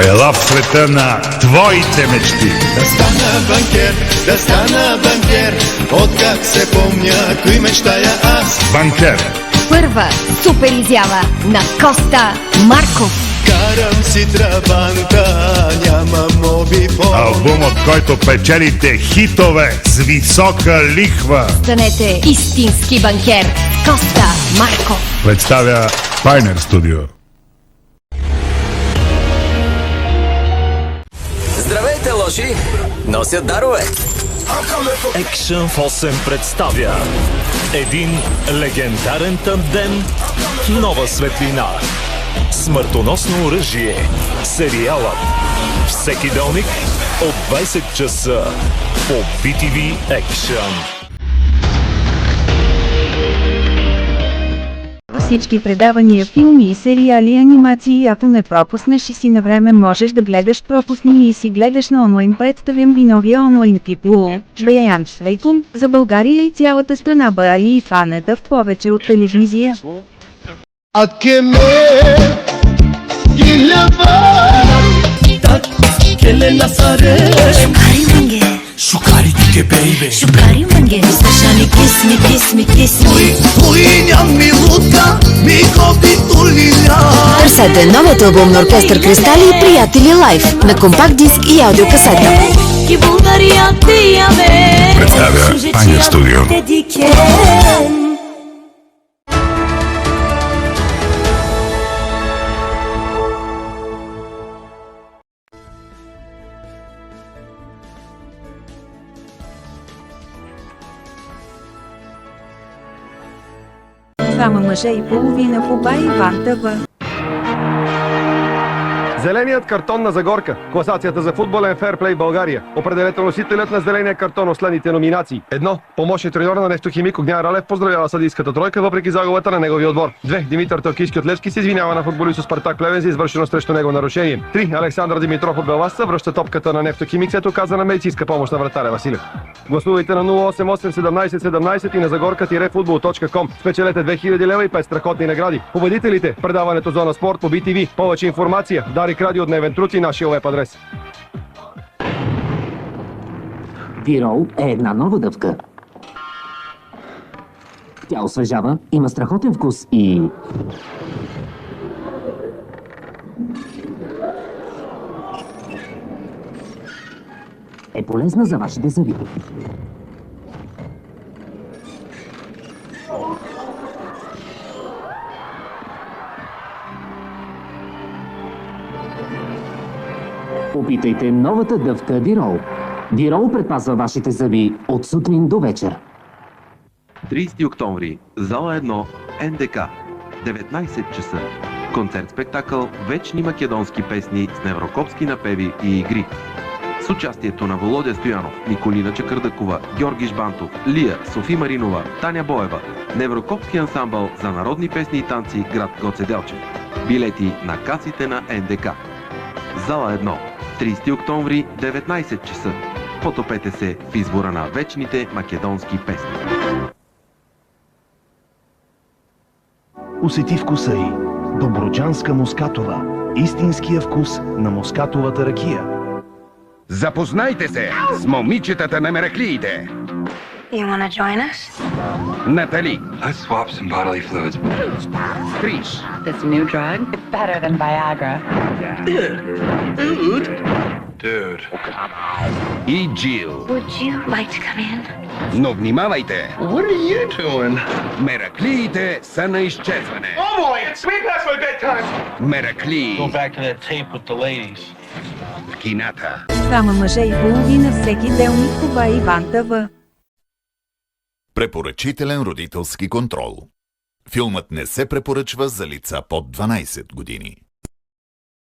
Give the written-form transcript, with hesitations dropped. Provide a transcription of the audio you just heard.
Ела в света на твоите мечти. Да стана банкер, откак се помня, той мечтая аз. Банкер. Първа супер изява на Коста Марков. Карам си трабанка, нямам обипо. Албум, от който печелите хитове с висока лихва. Станете истински банкер. Коста Марков. Представя Pioneer Studio. Здравейте, лоши! Носят дарове! Action в 8 представя един легендарен тандем в нова светлина. Смъртоносно оръжие. Сериалът. Всеки делник от 20 часа по BTV Action. Всички предавания, филми и сериали, анимации, ако не пропуснеш и си на време можеш да гледаш, пропусни и си гледаш на онлайн. Представям ви новия онлайн People, Баян Швейкун, за България и цялата страна. Баали и фанета в повече от телевизия. Шукари тike baby, Шукари манге, слушани кисми, кисми, кисми. Уиня милутка, ми ходи тулиня. Търсете новият албум на Оркестър Кристали и Приятели лайф на компакт диск и аудиокасета. Представя Pioneer Studio. Двама мъже и половина в оба Иван ТВ. Зеленият картон на Загорка. Класацията за футболен ферплей в България. Определете носителят на зеления картон от следните номинации. 1. Помощник треньор на Нефтохимик Огнян Ралев поздравява съдийската тройка въпреки загубата на неговия отбор. 2. Димитър Талкийски от Левски се извинява на футболист от Спартак Плевен за извършено срещу него нарушение. 3. Александър Димитров от Белвасца връща топката на Нефтохимик след оказана медицинска помощ на вратаря Василев. Гласувайте на 088 17 17 и на загорка-футбол.com. Спечелете 2000 лева и 5 страхотни награди. Победителите в предаването Зона Спорт по BTV. Повече информация Дарик Радио Дневен труд и нашия веб адрес. Вирол е една нова дъвка. Тя освежава, има страхотен вкус и... е полезна за вашите зъби. Опитайте новата дъвка Вирол. Вирол предпазва вашите зъби от сутрин до вечер. 30 октомври, зала 1, НДК, 19 часа. Концерт-спектакъл «Вечни македонски песни» с неврокопски напеви и игри. С участието на Володя Стоянов, Николина Чакърдакова, Георги Жбантов, Лия, Софи Маринова, Таня Боева, неврокопски ансамбъл за народни песни и танци град Гоце Делчев. Билети на касите на НДК. Зала 1, 30 октомври, 19 часа. Потопете се в избора на вечните македонски песни. Усети вкуса й. Добруджанска мускатова. Истинския вкус на мускатовата ракия. Запознайте се с момичетата на мераклиите. You wanna join us? Натали. Let's swap some bodily fluids. Триш. This new drug? It's better than Viagra. Dude. И Джил. Would you like to come in? Но внимавайте! What are you doing? Мераклиите са на изчезване. Oh boy, it's way past my bedtime. Меракли. Go back to that tape with the ladies. В кината. Двама мъже и половина всеки делник в оба Иван ТВ. Препоръчителен родителски контрол. Филмът не се препоръчва за лица под 12 години.